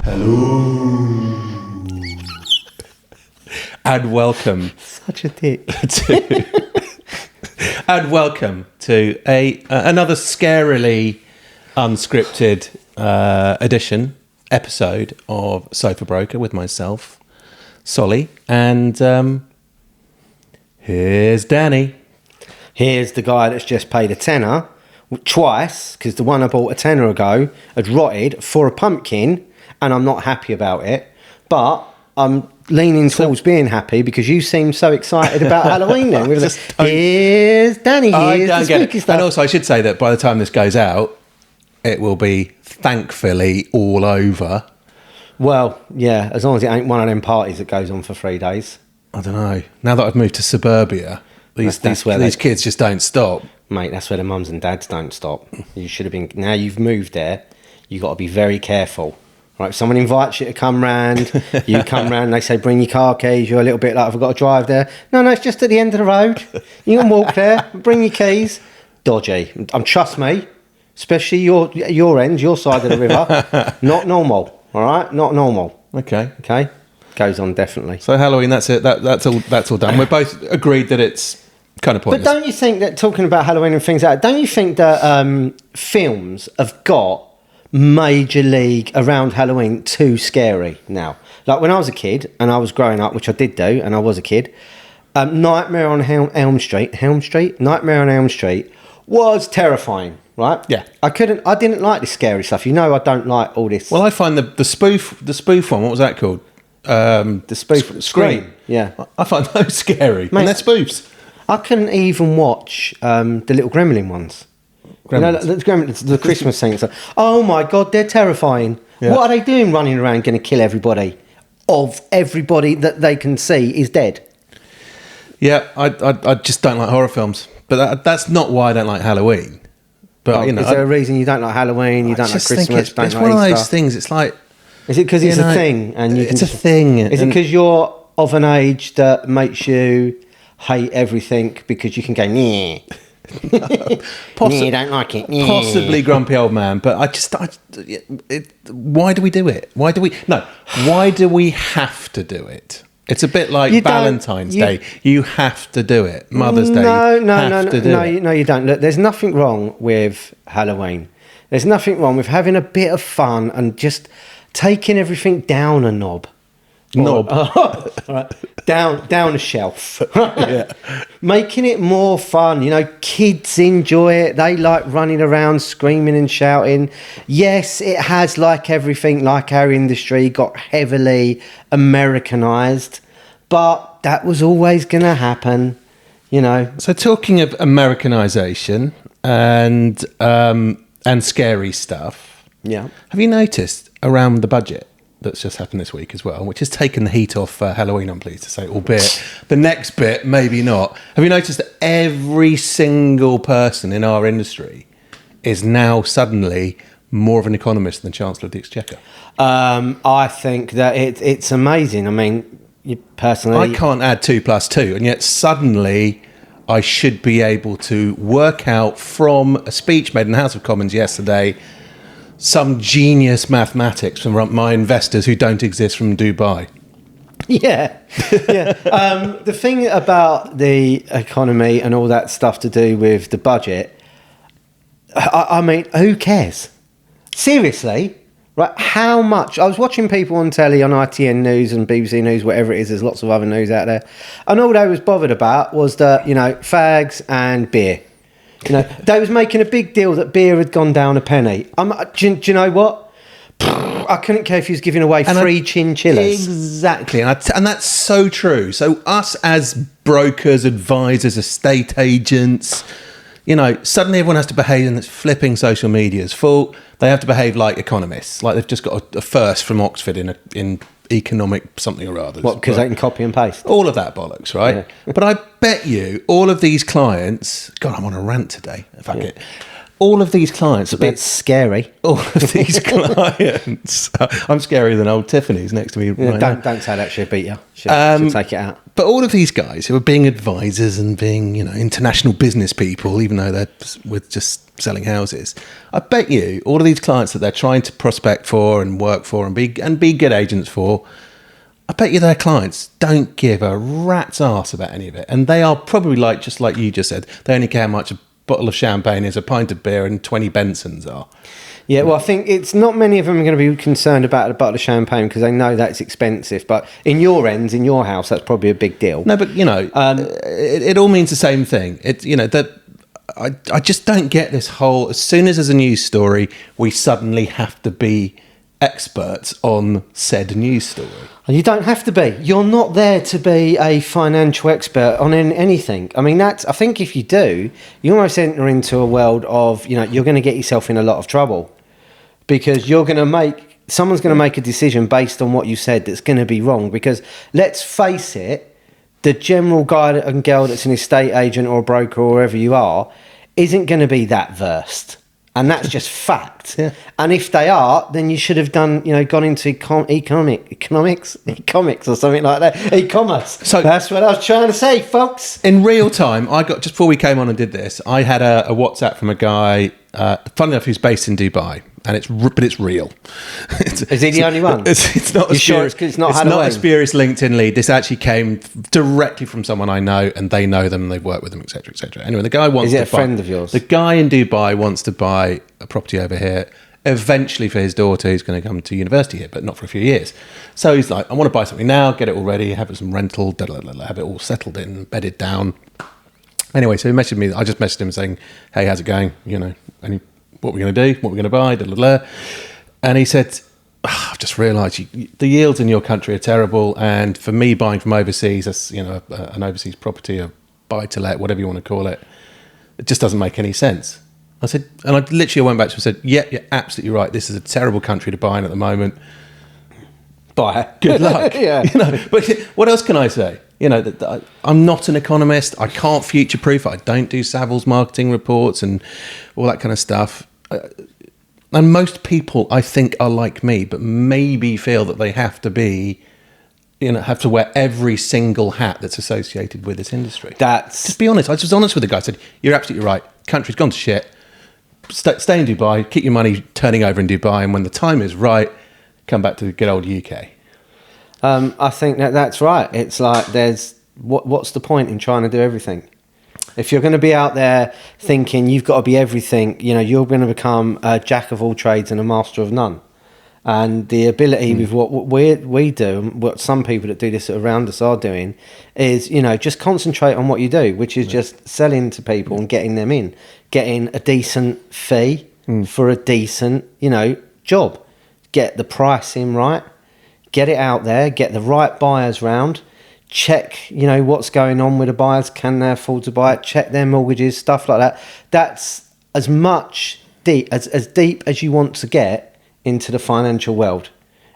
Hello. And welcome. Such a dick. And welcome to another scarily unscripted episode of Sofa Broker with myself, Solly, and here's Danny. Here's the guy that's just paid a tenner twice, because the one I bought a tenner ago had rotted for a pumpkin, and I'm not happy about it. But I'm leaning towards being happy because you seem so excited about Halloween then. Here's Danny, here's the spooky stuff. And also I should say that by the time this goes out, it will be thankfully all over. Well, yeah, as long as it ain't one of them parties that goes on for 3 days. I don't know. Now that I've moved to suburbia, these kids just don't stop. Mate, that's where the mums and dads don't stop. You should have been... Now you've moved there, you've got to be very careful. Right, if someone invites you to come round, you come round, they say, bring your car keys, you're a little bit like, I've got to drive there. No, it's just at the end of the road. You can walk there, bring your keys. Dodgy. Trust me, especially your end, your side of the river, not normal, all right? Not normal. Okay. Goes on, definitely. So Halloween, that's it. That's all done. We're both agreed that it's kind of pointless. But don't you think that, talking about Halloween and things like that, don't you think that films have got major league around Halloween too scary now? Like when I was a kid and I was growing up, which I did do, and I was a kid, Nightmare on Elm Street was terrifying, right? Yeah. I didn't like this scary stuff. You know, I don't like all this. Well, I find the spoof one, what was that called? The spoof Scream. Yeah. I find those scary. Mate, and they're spoofs. I couldn't even watch the little Gremlin ones. You know, the Christmas thing. So, oh my God, they're terrifying. Yeah. What are they doing running around going to kill everybody? Of everybody that they can see is dead. Yeah, I just don't like horror films. But that's not why I don't like Halloween. But is there a reason you don't like Halloween? You don't like Christmas? It's one of those things. It's like, is it because it's a thing? And it's a thing. Is it because you're of an age that makes you hate everything because you can go, nah. You don't like it. Possibly grumpy old man, but why do we do it? Why do we have to do it? It's a bit like Valentine's Day. You have to do it. Mother's Day. No, you don't. Look, there's nothing wrong with Halloween. There's nothing wrong with having a bit of fun and just taking everything down a knob. Right. Down a shelf. Yeah. Making it more fun. You know, kids enjoy it. They like running around screaming and shouting. Yes, it has, like everything, like our industry, got heavily Americanized, but that was always going to happen, you know. So talking of Americanization and scary stuff, yeah. Have you noticed around the budget that's just happened this week as well, which has taken the heat off Halloween, I'm pleased to say, albeit the next bit, maybe not. Have you noticed that every single person in our industry is now suddenly more of an economist than Chancellor of the Exchequer? I think that it's amazing. I mean, personally... I can't add 2 + 2, and yet suddenly I should be able to work out from a speech made in the House of Commons yesterday some genius mathematics from my investors who don't exist from Dubai. Yeah. The thing about the economy and all that stuff to do with the budget, I mean, who cares? Seriously, right? How much? I was watching people on telly, on ITN News and BBC News, whatever it is, there's lots of other news out there, and all they was bothered about was that, you know, fags and beer. You know, they was making a big deal that beer had gone down a penny. Do you know what? I couldn't care if he was giving away free chinchillas. Exactly, and that's so true. So us as brokers, advisors, estate agents, you know, suddenly everyone has to behave, and it's flipping social media's fault. They have to behave like economists, like they've just got a first from Oxford in economic something or other. What, because they can copy and paste? All of that bollocks, right? Yeah. But I bet you all of these clients... God, I'm on a rant today. Fuck it. all of these clients... It's a bit scary. All of these clients... I'm scarier than old Tiffany's next to me right now. Don't say that, she'll beat you. She'll take it out. But all of these guys who are being advisors and being, international business people, even though they're with just selling houses, I bet you all of these clients that they're trying to prospect for and work for and be good agents for, I bet you their clients don't give a rat's arse about any of it. And they are probably just like you just said, they only care how much a bottle of champagne is, a pint of beer and 20 Bensons are. Yeah, well, I think it's not many of them are going to be concerned about a bottle of champagne because they know that's expensive. But in your house, that's probably a big deal. No, but it all means the same thing. I just don't get this whole. As soon as there's a news story, we suddenly have to be experts on said news story. You don't have to be. You're not there to be a financial expert on anything. I mean, I think if you do, you almost enter into a world of, you're going to get yourself in a lot of trouble because someone's going to make a decision based on what you said that's going to be wrong. Because let's face it, the general guy and girl that's an estate agent or a broker or wherever you are isn't going to be that versed. And that's just fact. Yeah. And if they are, then you should have gone into economics or something like that. E-commerce. So that's what I was trying to say, folks. In real time, just before we came on and did this, I had a WhatsApp from a guy, funnily enough, who's based in Dubai. And it's real. Is he the only one? It's not. It's not a spurious LinkedIn lead. This actually came directly from someone I know, and they know them, and they've worked with them, etc., etc. Anyway, the guy wants. Is it a friend of yours? The guy in Dubai wants to buy a property over here. Eventually, for his daughter, who's going to come to university here, but not for a few years. So he's like, I want to buy something now, get it all ready, have it some rental, have it all settled in, bedded down. Anyway, so he messaged me. I just messaged him saying, "Hey, how's it going? What we're going to do, what we're going to buy, And he said, I've just realised the yields in your country are terrible, and for me buying from overseas, an overseas property, a buy-to-let, whatever you want to call it, it just doesn't make any sense. I said, and I literally went back to him and said, yeah, you're absolutely right. This is a terrible country to buy in at the moment. Buy. Good luck. Yeah. But what else can I say? I'm not an economist. I can't future-proof. I don't do Savills marketing reports and all that kind of stuff. And most people, I think, are like me, but maybe feel that they have to be, have to wear every single hat that's associated with this industry. Just be honest. I was honest with the guy. I said, you're absolutely right. Country's gone to shit. Stay in Dubai. Keep your money turning over in Dubai. And when the time is right, come back to the good old UK. I think that's right. It's like what's the point in trying to do everything? If you're going to be out there thinking you've got to be everything, you're going to become a jack of all trades and a master of none. And the ability with what we do, and what some people that do this around us are doing, is, just concentrate on what you do, which is just selling to people and getting them in, getting a decent fee for a decent, job. Get the pricing right, get it out there, get the right buyers round. Check, what's going on with the buyers. Can they afford to buy it? Check their mortgages, stuff like that. That's as deep as you want to get into the financial world.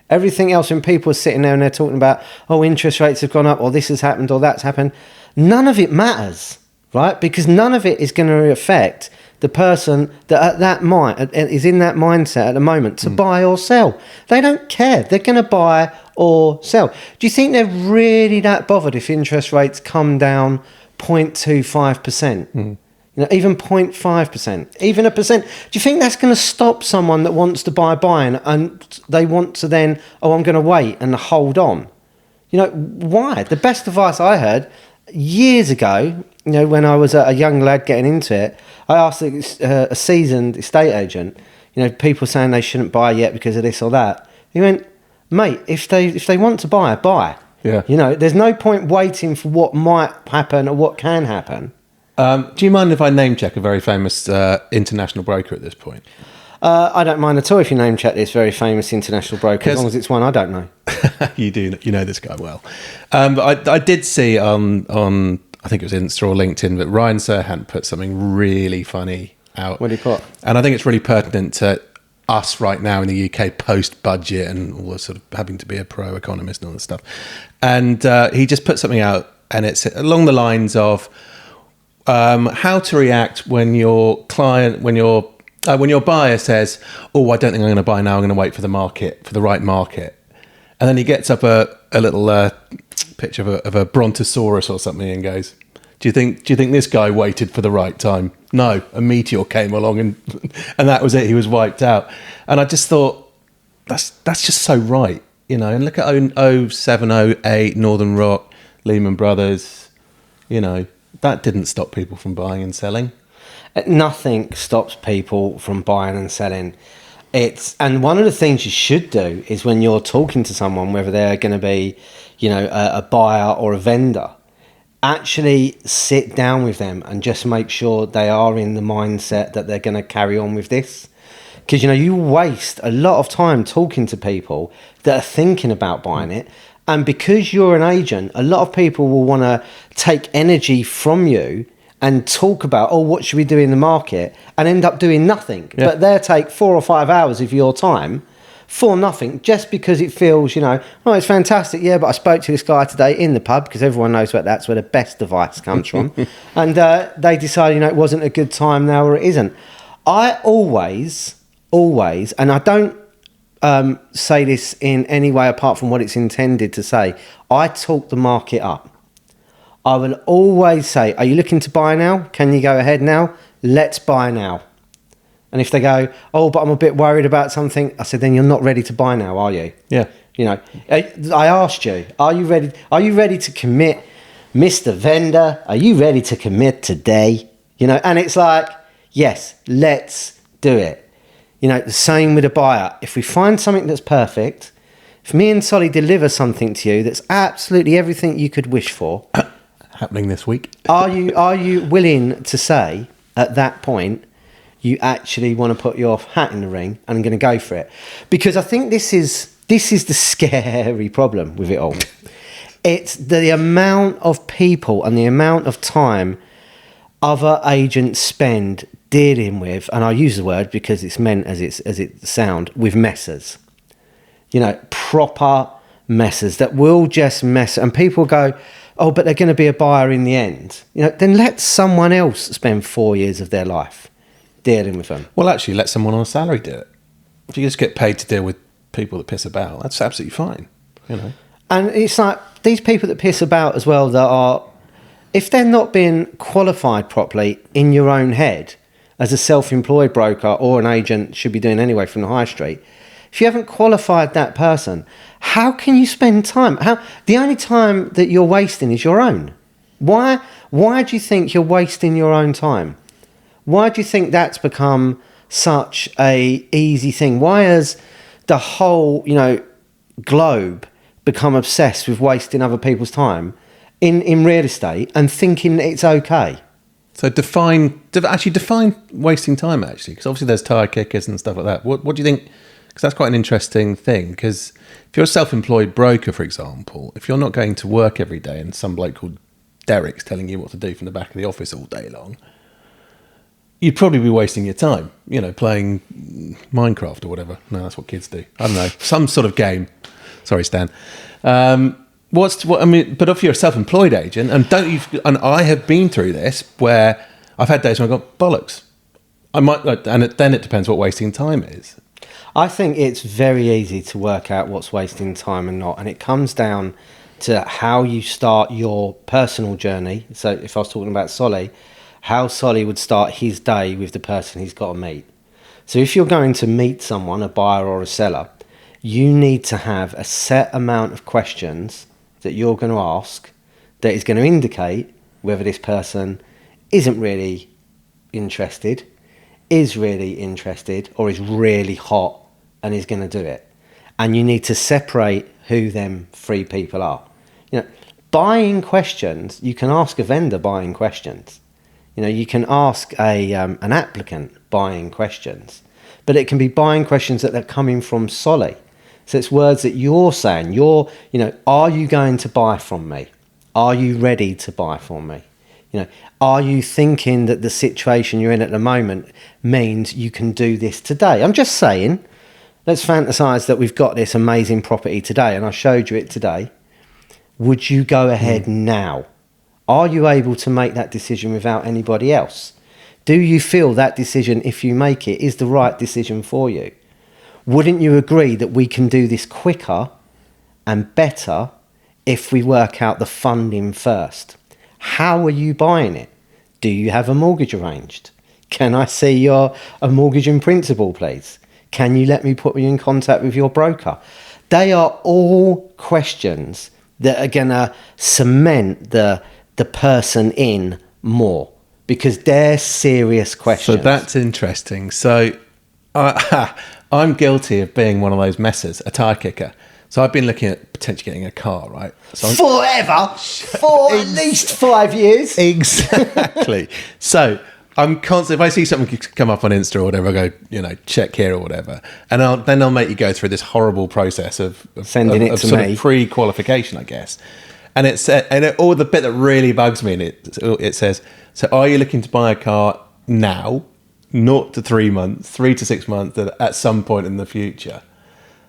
Everything else, when people are sitting there and they're talking about, interest rates have gone up, or this has happened, or that's happened, none of it matters, right? Because none of it is going to affect the person that is in that mindset at the moment to buy or sell. They don't care. They're going to buy or sell. Do you think they're really that bothered if interest rates come down 0.25%? Even 0.5%, even a percent. Do you think that's going to stop someone that wants to buy and they want to then, I'm going to wait and hold on? Why? The best advice I heard years ago, when I was a young lad getting into it, I asked a seasoned estate agent, people saying they shouldn't buy yet because of this or that. He went, mate, if they want to buy. Yeah. There's no point waiting for what might happen or what can happen. Do you mind if I name check a very famous international broker at this point? I don't mind at all if you name check this very famous international broker, as long as it's one I don't know. You do, this guy well. But I did see on I think it was Insta or LinkedIn, but Ryan Serhant put something really funny out. What did he put? And I think it's really pertinent to us right now in the UK post-budget and all the sort of having to be a pro-economist and all this stuff. And he just put something out, and it's along the lines of how to react when your When your buyer says, "Oh, I don't think I'm going to buy now. I'm going to wait for the market, for the right market," and then he gets up a little picture of a brontosaurus or something and goes, "Do you think this guy waited for the right time?" No, a meteor came along and that was it. He was wiped out. And I just thought that's just so right, you know. And look at 07, 08, Northern Rock, Lehman Brothers, you know, that didn't stop people from buying and selling. Nothing stops people from buying and selling. And one of the things you should do is when you're talking to someone, whether they're going to be, you know, a buyer or a vendor, actually sit down with them and just make sure they are in the mindset that they're going to carry on with this. Because, you know, you waste a lot of time talking to people that are thinking about buying it. And because you're an agent, a lot of people will want to take energy from you and talk about, oh, what should we do in the market, and end up doing nothing. Yeah. But they'll take 4 or 5 hours of your time for nothing, just because it feels, you know, oh, it's fantastic, yeah, but I spoke to this guy today in the pub, because everyone knows that's where the best advice comes from, and they decided, you know, it wasn't a good time now, or it isn't. I always, and I don't say this in any way apart from what it's intended to say, I talk the market up. I will always say, are you looking to buy now? Can you go ahead now? Let's buy now. And if they go, oh, but I'm a bit worried about something, I said, then you're not ready to buy now, are you? Yeah. You know, I asked you, are you ready to commit, Mr. Vendor? Are you ready to commit today? You know, and it's like, yes, let's do it. You know, the same with a buyer. If we find something that's perfect, if me and Solly deliver something to you that's absolutely everything you could wish for, happening this week. Are you willing to say at that point you actually want to put your hat in the ring and I'm going to go for it? Because I think this is the scary problem with it all. It's the amount of people and the amount of time other agents spend dealing with, and I use the word because it's meant as it sound, with messers. You know, proper messers that will just mess, and people go, oh, but they're going to be a buyer in the end. You know, then let someone else spend 4 years of their life dealing with them. Well, actually, let someone on a salary do it. If you just get paid to deal with people that piss about, that's absolutely fine, you know. And it's like these people that piss about as well, that are, if they're not being qualified properly in your own head, as a self-employed broker or an agent should be doing anyway from the high street, if you haven't qualified that person, how can you spend time? The only time that you're wasting is your own. Why do you think you're wasting your own time? Why do you think that's become such a easy thing? Why has the whole, you know, globe become obsessed with wasting other people's time in real estate and thinking it's okay? So define wasting time, actually, because obviously there's tire kickers and stuff like that. What do you think? Because that's quite an interesting thing, because if you're a self-employed broker, for example, if you're not going to work every day and some bloke called Derek's telling you what to do from the back of the office all day long, you'd probably be wasting your time, you know, playing Minecraft or whatever. No, that's what kids do. I don't know, some sort of game. Sorry, Stan. But if you're a self-employed agent, and I have been through this where I've had days when I've got bollocks. Then it depends what wasting time is. I think it's very easy to work out what's wasting time and not, and it comes down to how you start your personal journey. So if I was talking about Solly, how Solly would start his day with the person he's got to meet. So if you're going to meet someone, a buyer or a seller, you need to have a set amount of questions that you're going to ask that is going to indicate whether this person isn't really interested, is really interested, or is really hot and is going to do it. And you need to separate who them 3 people are. You know, buying questions, you can ask a vendor buying questions. You know, you can ask an applicant buying questions, but it can be buying questions that are coming from Solly. So it's words that you're saying. Are you going to buy from me? Are you ready to buy from me? You know, are you thinking that the situation you're in at the moment means you can do this today? I'm just saying, let's fantasize that we've got this amazing property today and I showed you it today. Would you go ahead now? Are you able to make that decision without anybody else? Do you feel that decision, if you make it, is the right decision for you? Wouldn't you agree that we can do this quicker and better if we work out the funding first? How are you buying it? Do you have a mortgage arranged? Can I see a mortgage in principle, please? Can you let me put you in contact with your broker? They are all questions that are going to cement the person in more, because they're serious questions. So that's interesting. So I'm guilty of being one of those messers, a tire kicker. So I've been looking at potentially getting a car, right? So Forever? For at least 5 years? Exactly. So I'm constantly, if I see something come up on Insta or whatever, I go, check here or whatever. And then I'll make you go through this horrible process of sending it to sort me. of pre-qualification, I guess. And all the bit that really bugs me, and it says, so are you looking to buy a car now, 0 to 3 months, 3 to 6 months, at some point in the future?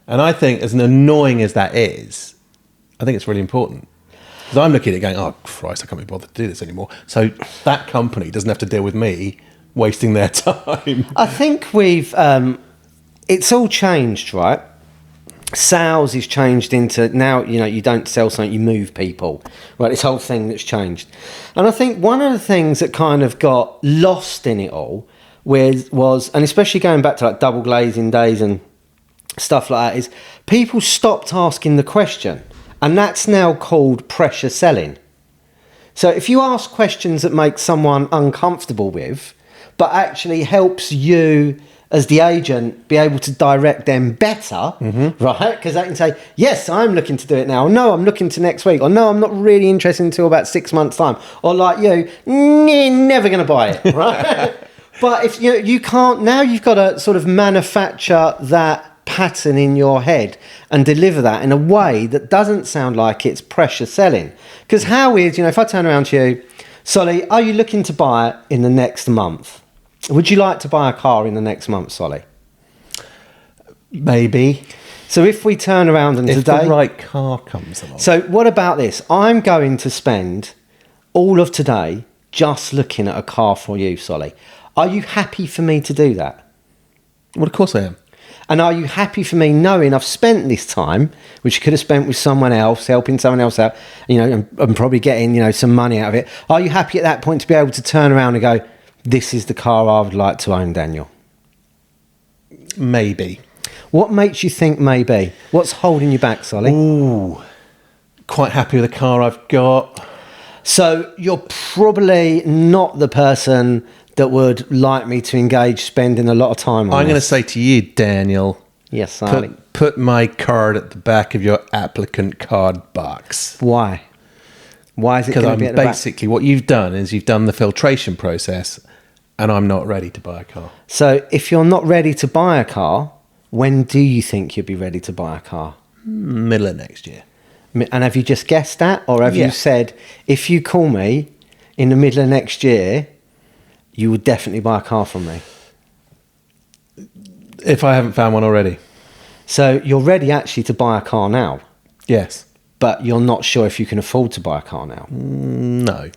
And I think, as annoying as that is, I think it's really important. Because I'm looking at it going, oh, Christ, I can't be bothered to do this anymore. So that company doesn't have to deal with me wasting their time. I think it's all changed, right? Sales is changed into now, you don't sell something, you move people, right? This whole thing that's changed. And I think one of the things that kind of got lost in it all was, and especially going back to like double glazing days and stuff like that, is people stopped asking the question, and that's now called pressure selling. So if you ask questions that make someone uncomfortable with, but actually helps you as the agent be able to direct them better, right? Because they can say, yes, I'm looking to do it now. Or, no, I'm looking to next week. Or no, I'm not really interested until about 6 months' time. Or like you, never going to buy it, right? But if you can't, now you've got to sort of manufacture that pattern in your head and deliver that in a way that doesn't sound like it's pressure selling. Because how is, if I turn around to you, Solly, are you looking to buy it in the next month? Would you like to buy a car in the next month, Solly? Maybe. So if we turn around and if today... the right car comes along. So what about this? I'm going to spend all of today just looking at a car for you, Solly. Are you happy for me to do that? Well, of course I am. And are you happy for me knowing I've spent this time, which you could have spent with someone else, helping someone else out, and probably getting, some money out of it. Are you happy at that point to be able to turn around and go, this is the car I would like to own, Daniel? Maybe. What makes you think maybe? What's holding you back, Solly? Ooh, quite happy with the car I've got. So you're probably not the person that would like me to engage spending a lot of time on I'm going to this. say to you, Daniel, Yes, Solly. put my card at the back of your applicant card box. Why? Why is it going to be at the back? Basically, what you've done is you've done the filtration process, and I'm not ready to buy a car. So if you're not ready to buy a car, when do you think you'll be ready to buy a car? Middle of next year. And have you just guessed that? Or have you said, if you call me in the middle of next year, you would definitely buy a car from me? If I haven't found one already. So you're ready actually to buy a car now, Yes. but you're not sure if you can afford to buy a car now. No.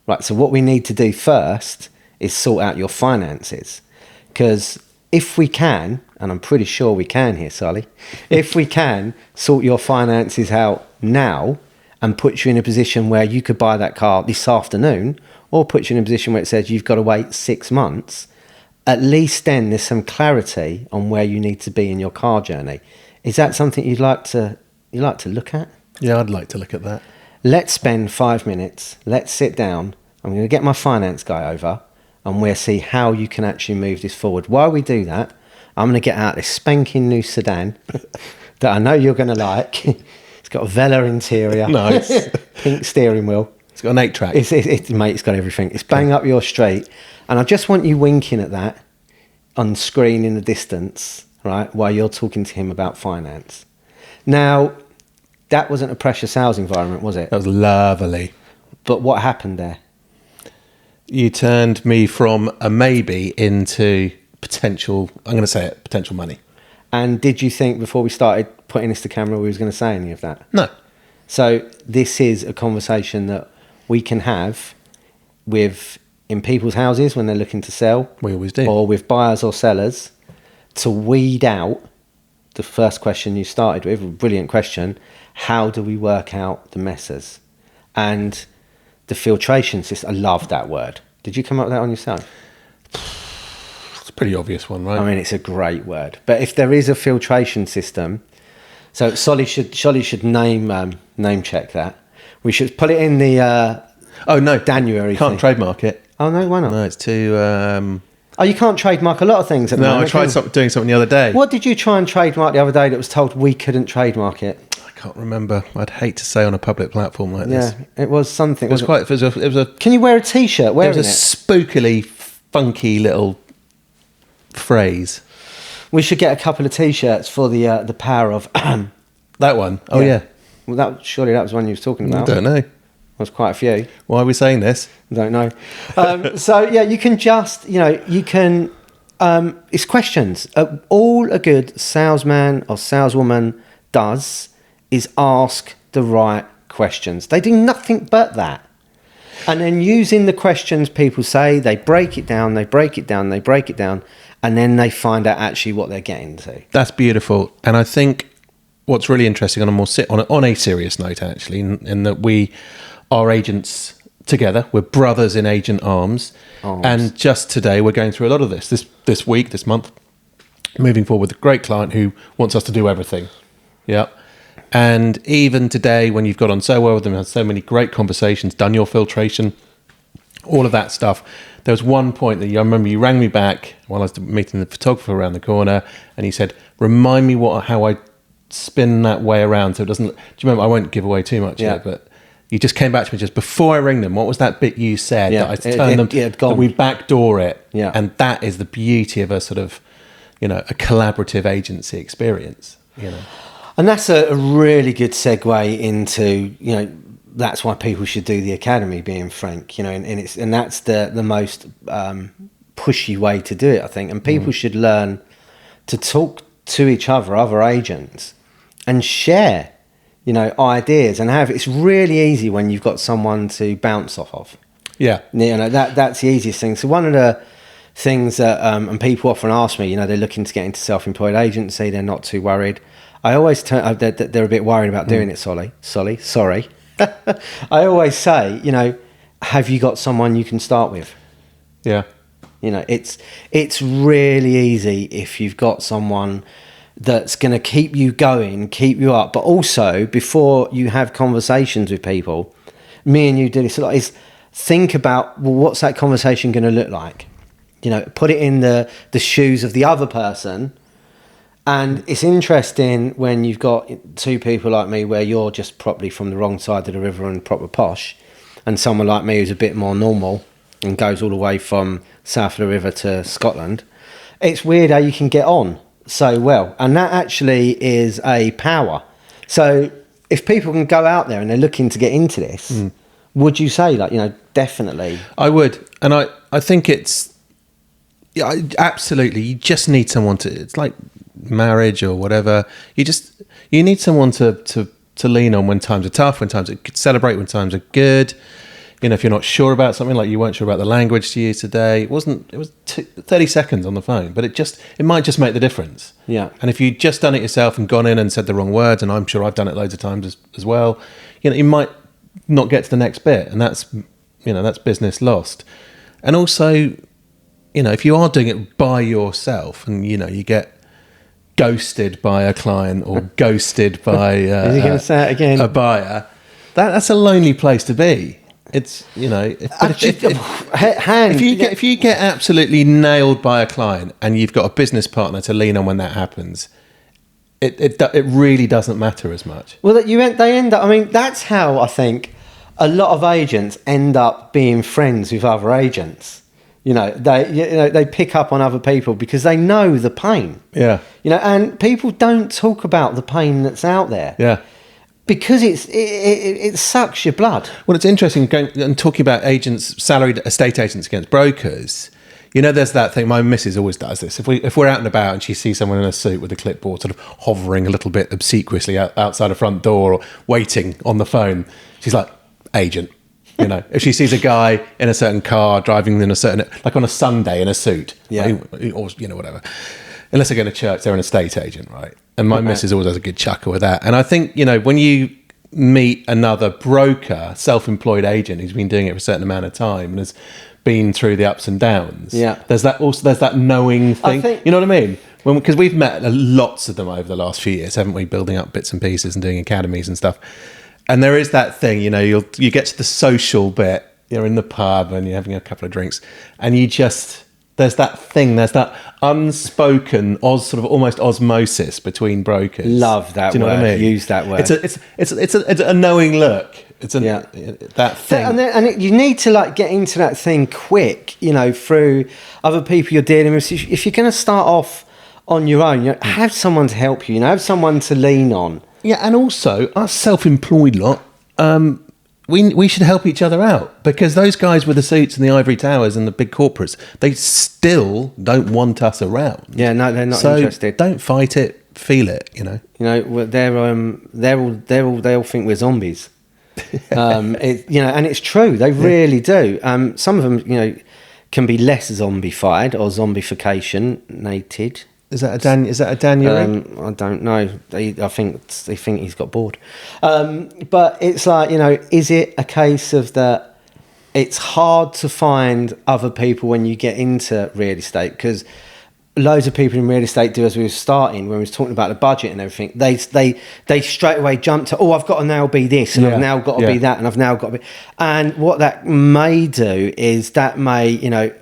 Right, so what we need to do first is sort out your finances. Because if we can, and I'm pretty sure we can here, Solly, if we can sort your finances out now and put you in a position where you could buy that car this afternoon, or put you in a position where it says you've got to wait 6 months, at least then there's some clarity on where you need to be in your car journey. Is that something you'd like to look at? Yeah, I'd like to look at that. Let's spend 5 minutes. Let's sit down. I'm going to get my finance guy over and we'll see how you can actually move this forward. While we do that, I'm going to get out this spanking new sedan that I know you're going to like. It's got a Vela interior. Nice. Pink steering wheel. It's got an 8-track. Mate, it's got everything. It's bang up your street. And I just want you winking at that on screen in the distance, right, while you're talking to him about finance. Now, that wasn't a pressure sales environment, was it? That was lovely. But what happened there? You turned me from a maybe into potential, I'm going to say it, potential money. And did you think before we started putting this to camera we was going to say any of that? No. So this is a conversation that we can have with in people's houses when they're looking to sell. We always do. Or with buyers or sellers, to weed out the first question you started with, a brilliant question, how do we work out the messes? And the filtration system, I love that word. Did you come up with that on yourself? It's a pretty obvious one, right? I mean, it's a great word. But if there is a filtration system, so Solly should name check that. We should put it in the oh no, January. Can't thing. trademark it. Oh no, why not? No, it's too. Oh, you can't trademark a lot of things at the No, moment. I tried doing something the other day. What did you try and trademark the other day that was told we couldn't trademark it? I can't remember. I'd hate to say on a public platform like this. Yeah, it was something. It was quite. It was a. Can you wear a T-shirt wearing It was a spookily funky little phrase. We should get a couple of T-shirts for the power of. That one. Oh yeah. Well, surely that was one you was talking I about. don't know. There's quite a few. Why are we saying this? Don't know. So yeah, you can just you can. It's questions. All a good salesman or saleswoman does is ask the right questions. They do nothing but that. And then using the questions people say, they break it down, they break it down, they break it down, and then they find out actually what they're getting to. That's beautiful. And I think what's really interesting on a more on a serious note, actually, in that we are agents together. We're brothers in agent arms. And just today, we're going through a lot of this week, this month, moving forward with a great client who wants us to do everything. Yeah. And even today, when you've got on so well with them, had so many great conversations, done your filtration, all of that stuff, there was one point that I remember you rang me back while I was meeting the photographer around the corner, and he said, remind me how I spin that way around so it doesn't... Do you remember? I won't give away too much here, but you just came back to me just before I ring them. What was that bit you said that I turned them... that we backdoor it. Yeah. And that is the beauty of a sort of, a collaborative agency experience, And that's a really good segue into, that's why people should do the academy, being frank, and that's the most pushy way to do it, I think. And people should learn to talk to each other agents, and share, ideas, and it's really easy when you've got someone to bounce off of. Yeah. That's the easiest thing. So one of the things that, and people often ask me, they're looking to get into self-employed agency, they're not too worried. I always they're a bit worried about doing it, Solly, sorry. I always say, have you got someone you can start with? Yeah. It's really easy if you've got someone that's going to keep you going, keep you up. But also, before you have conversations with people, me and you do this a lot, is think about, well, what's that conversation going to look like? Put it in the shoes of the other person. And it's interesting when you've got two people like me where you're just properly from the wrong side of the river and proper posh, and someone like me who's a bit more normal and goes all the way from south of the river to Scotland. It's weird how you can get on so well. And that actually is a power. So if people can go out there and they're looking to get into this, would you say, definitely? I would. And I think it's... Yeah, absolutely. You just need someone to... It's like... marriage or whatever, you need someone to lean on when times are tough, when times are celebrate, when times are good. If you're not sure about something, like you weren't sure about the language to use today, it was 30 seconds on the phone, but it might just make the difference. Yeah. And if you'd just done it yourself and gone in and said the wrong words, and I'm sure I've done it loads of times as well, you might not get to the next bit, and that's business lost. And also, if you are doing it by yourself and you get ghosted by a client or ghosted by Is he going to say it again? A buyer, that's a lonely place to be. It's if you get absolutely nailed by a client and you've got a business partner to lean on when that happens, it really doesn't matter as much. Well, they end up. I mean, that's how I think a lot of agents end up being friends with other agents. They pick up on other people because they know the pain. Yeah. And people don't talk about the pain that's out there. Yeah. Because it sucks your blood. Well, it's interesting going and talking about salaried estate agents against brokers. There's that thing. My missus always does this. If we're out and about and she sees someone in a suit with a clipboard, sort of hovering a little bit obsequiously outside a front door or waiting on the phone, she's like, agent. You know, if she sees a guy in a certain car driving in a certain, like on a Sunday in a suit, Yeah. or you know, whatever. Unless they're going to church, they're an estate agent, right? And my missus always has a good chuckle with that. And I think, you know, when you meet another broker, self-employed agent who's been doing it for a certain amount of time and has been through the ups and downs, there's that knowing thing. You know what I mean? Because we've met lots of them over the last few years, haven't we? Building up bits and pieces and doing academies and stuff. And there is that thing, you know, you get to the social bit, you're in the pub and you're having a couple of drinks, and you just, there's that thing, there's that unspoken, sort of almost osmosis between brokers. Love that Do you know word. what I mean? Use that word. It's a knowing look. It's that thing. And you need to like get into that thing quick, you know, through other people you're dealing with. If you're going to start off on your own, you know, have someone to help you, you know, have someone to lean on. Yeah, and also us self-employed lot, we should help each other out, because those guys with the suits and the ivory towers and the big corporates, they still don't want us around. Yeah, no, they're not so interested. Don't fight it, feel it. You know. You know, well, they all think we're zombies. You know, and it's true. They really do. Some of them, you know, can be less zombified or zombification-nated. Is that a Daniel? I don't know. I think they think he's got bored. But it's like, you know, is it a case of that it's hard to find other people when you get into real estate? Because loads of people in real estate do, as we were starting, when we was talking about the budget and everything, they straight away jump to, I've got to now be this, and I've now got to be that, and I've now got to be... And what that may do is that may, you know,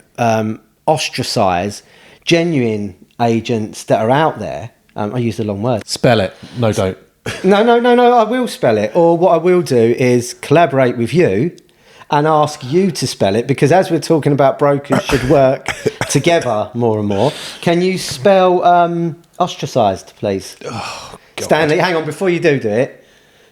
ostracise genuine agents that are out there. I used the long word. Spell it. No, don't. No, I will spell it. Or what I will do is collaborate with you and ask you to spell it, because as we're talking about brokers should work together more and more, can you spell ostracised, please? Oh, God. Stanley, hang on, before you do it,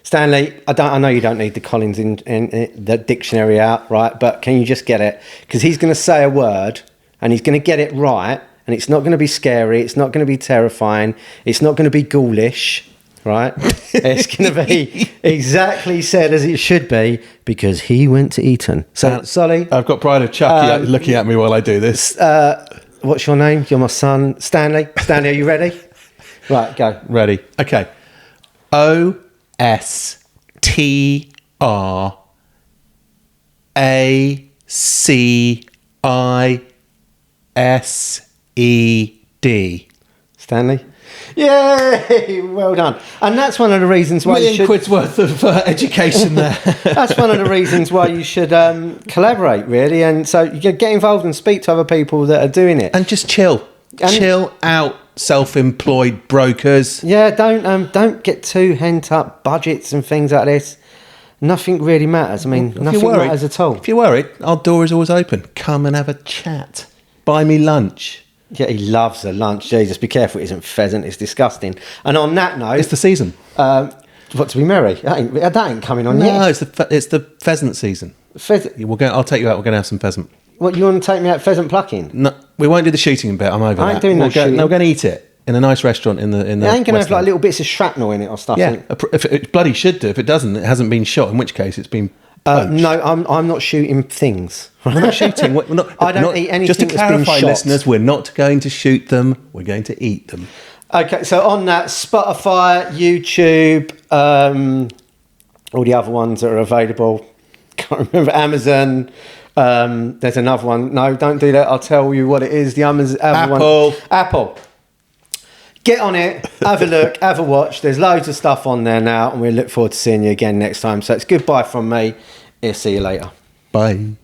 Stanley, I know you don't need the Collins in the dictionary out, right? But can you just get it? Because he's going to say a word and he's going to get it right. And it's not going to be scary. It's not going to be terrifying. It's not going to be ghoulish, right? It's going to be exactly said as it should be, because he went to Eton. So, Solly, I've got Pride of Chucky looking at me while I do this. What's your name? You're my son. Stanley. Stanley, are you ready? Right, go. Ready. Okay. OSTRACISED. Stanley? Yay! Well done. And that's one of the reasons why £1 million worth of education there. That's one of the reasons why you should collaborate, really. And so you get involved and speak to other people that are doing it. And just chill. Chill out, self-employed brokers. Yeah, don't get too hent up budgets and things like this. Nothing really matters. I mean, nothing matters at all. If you're worried, our door is always open. Come and have a chat. Buy me lunch. Yeah, he loves a lunch. Jesus, be careful, it isn't pheasant. It's disgusting. And on that note... It's the season. What, to be merry? That ain't coming on yet. No, it's the pheasant season. Pheasant? I'll take you out. We're going to have some pheasant. What, you want to take me out pheasant plucking? No, we won't do the shooting bit. I'm over that. I ain't doing no shooting. No, we're going to eat it in a nice restaurant in the It ain't going to have like little bits of shrapnel in it or stuff. Yeah, if it bloody should do. If it doesn't, it hasn't been shot, in which case it's been poached. No, I'm not shooting things. We're not shooting. I don't eat anything just to that's been clarify, shot. listeners, we're not going to shoot them. We're going to eat them. Okay, so on that, Spotify, YouTube, all the other ones that are available. Can't remember, Amazon. There's another one. No, don't do that. I'll tell you what it is. The other Apple. one. Apple. Get on it. Have a look. Have a watch. There's loads of stuff on there now, and we look forward to seeing you again next time. So it's goodbye from me. I'll see you later. Bye.